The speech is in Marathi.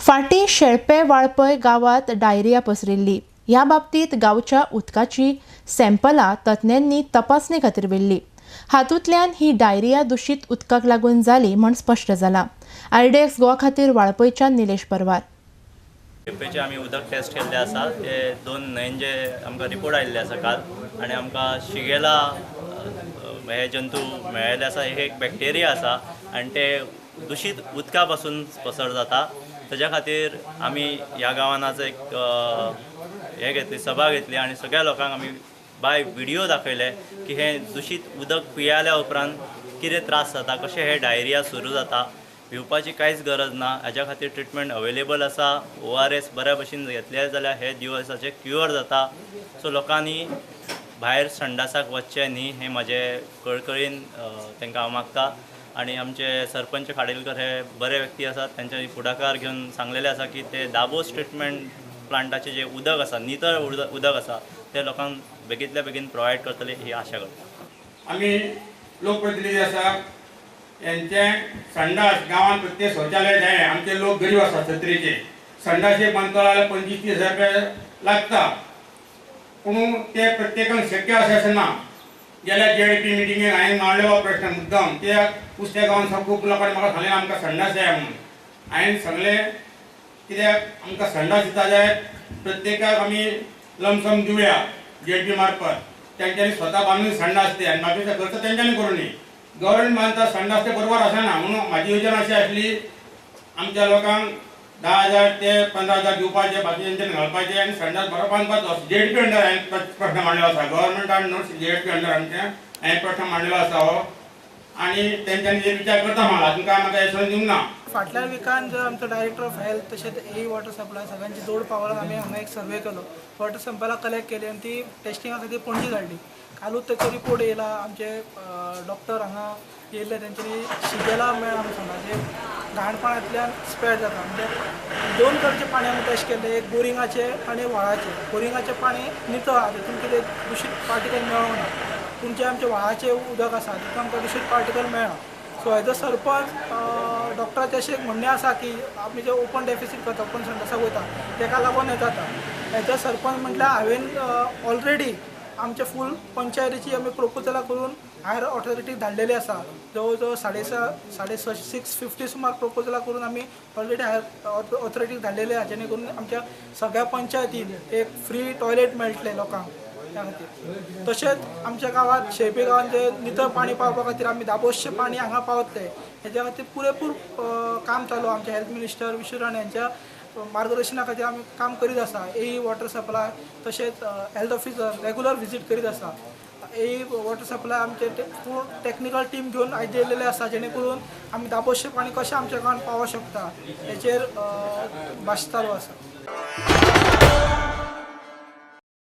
फाटी शेळपे वाळपय गावात डायरिया पसरिल्ली। ह्या बाबतीत गावच्या उदकाची सॅम्पलां तज्ञांनी तपासणी खातीर व्हेल्ली। हातूंतल्यान ही डायरिया दूषित उदकाक लागून जाली म्हण स्पश्ट जाला। IDX गोवा खातीर वाळपयच्यान निलेश परवार। शेळपेचे आमी उदक टेस्ट केल्ले आसा ते 2 न्हंयेचे आमकां रिपोर्ट आयिल्ले आसा काल आनी आमकां शिगेला हे जंतू मेळिल्ले आसा। एक बॅक्टेरिया आसा आनी ते दूषित उदका पासून पसर जाता। तेज्या खातीर आमी ह्या गांवान आज एक हे घेतली सभा घेतली आनी सगळ्या लोकांक आमी बाय व्हिडिओ दाखयले की हे दूषित उदक पियाल्या उपरांत कितें त्रास जाता, कशें हे डायरिया सुरू जाता। भिवपाची कांयच गरज ना, हाज्या खातीर ट्रिटमेंट अवेलेबल आसा। ORS बऱ्या भशेन घेतले जाल्यार हे दिवसाचे क्युअर जाता। सो लोकांनी भायर संडासाक वचचें न्ही हे म्हजे कळकळीन तांकां हांव मागता। आनी आमचे सरपंच खाडेलकर हे बरे व्यक्ती आसात, तांच्यानी फुडाकार घेवन सांगलेले आसा की ते दाबोस ट्रिटमेंट प्लांटाचे जे उदक आसा, नितळ उदक आसा ते लोकांक बेगींतल्या बेगीन प्रोवायड करतले ही आशा करता। आमी लोकप्रतिनिधी आसा यांचे संडास गांवांत प्रत्येक शौचालय जाय। आमचे लोक गरीब आसा छत्रेचे संडासे बांदतलो जाल्यार 25-30 हजार रुपया लागता, पूण ते प्रत्येकान शक्य अशें ना। गेल्या JDP मिटिंगेक हांवें मांडलो प्रश्न मुद्दम ते कुसत्या गांवांत खूब लोकांनी म्हाका सांगलें आमकां संडास जाय म्हणून। हांवें सांगलें कित्याक आमकां संडास दिता जाय प्रत्येकाक आमी लमसम दिवया JDP मार्फत। तेंच्यांनी स्वता बांदून संडास ते आनी बाकीचो खर्च तेंच्यांनी करूं न्ही। गव्हर्नमेंट बांदता संडास ते बरोबर आसना म्हणून म्हाजी योजना अशी आसली आमच्या लोकांक 10,000 ते 15,000 दिवपाचे, बाकीच्यांच्यान घालपाचे आनी संडास बरो बांदपाचो। JDP अंडर हांवें प्रश्न मांडलेलो आसा, गव्हर्नमेंटान नोट्स JDP अंडर हांवें प्रश्न मांडलेलो आसा हो आनी तेंच्यांनी जे विचार करता म्हाका तुमकां म्हाका येसोन दिवंक ना। फाटल्या विकान जो आमचो डायरेक्टर ऑफ हेल्थ तशेंच AE वॉटर सप्लाय सगळ्यांची जोड पावलां आमी हांगा एक सर्वे केलो, वॉटर सॅम्पलां कलेक्ट केली आनी ती टेस्टिंगा खातीर पणजी धाडली। कालूच तेचो रिपोर्ट येयला। आमचे डॉक्टर हांगा येयल्ले तेंच्यांनी शिगेला मेळ आमकां सांगला जे घाणपणांतल्यान स्प्रेड जाता। म्हणजे 2 तरेचे पाणी आमी टेस्ट केले, एक बोरिंगाचे आनी व्हाळाचे। बोरिंगाचें पाणी नितळ आसा, तातूंत कितें दूषित पार्टिकल मेळोंक ना, पूण जे आमचे व्हाळाचें उदक आसा तातूंत आमकां दूषित पार्टिकल मेळना। सो हेजो सरपंच डॉक्टराचें अशें म्हणणें आसा की आमी जे ओपन डेफिसीट करता, ओपन संडासाक वयता तेका लागून हे जाता। हेजो सरपंच म्हटल्यार हांवें ऑलरेडी आमचे फूल पंचायतीची आमी प्रोपोजलां करून हायर ऑथॉरिटीक धाडलेली आसा। जवळ जवळ 650 सुमार प्रोपोजलां करून आमी ऑलरेडी हायर ऑथॉरिटीक धाडलेले आसा, जेणे करून आमच्या सगळ्या पंचायतीन एक फ्री टॉयलेट मेळटले लोकांक त्या खातीर। तशेंच आमच्या गांवांत शेळपे गांवांत जे नितळ पाणी पावपा खातीर आमी दाबोसचें पाणी हांगा पावतले हेज्या खातीर पुरेपूर काम चालू आमचे हेल्थ मिनिस्टर विश्व राणे यांच्या मार्गदर्शना खातीर आमी काम करीत आसा। AE वॉटर सप्लाय तशेंच हेल्थ ऑफिसर रेगुलर विजीट करीत आसा। AE वॉटर सप्लाय आमचे पूर्ण टेक्निकल टीम घेवन आयज येयलेले आसा, जेणे करून आमी दाबोसचें पाणी कशें आमच्या गांवांत पावोवंक शकता हेचेर भाश चालू आसा।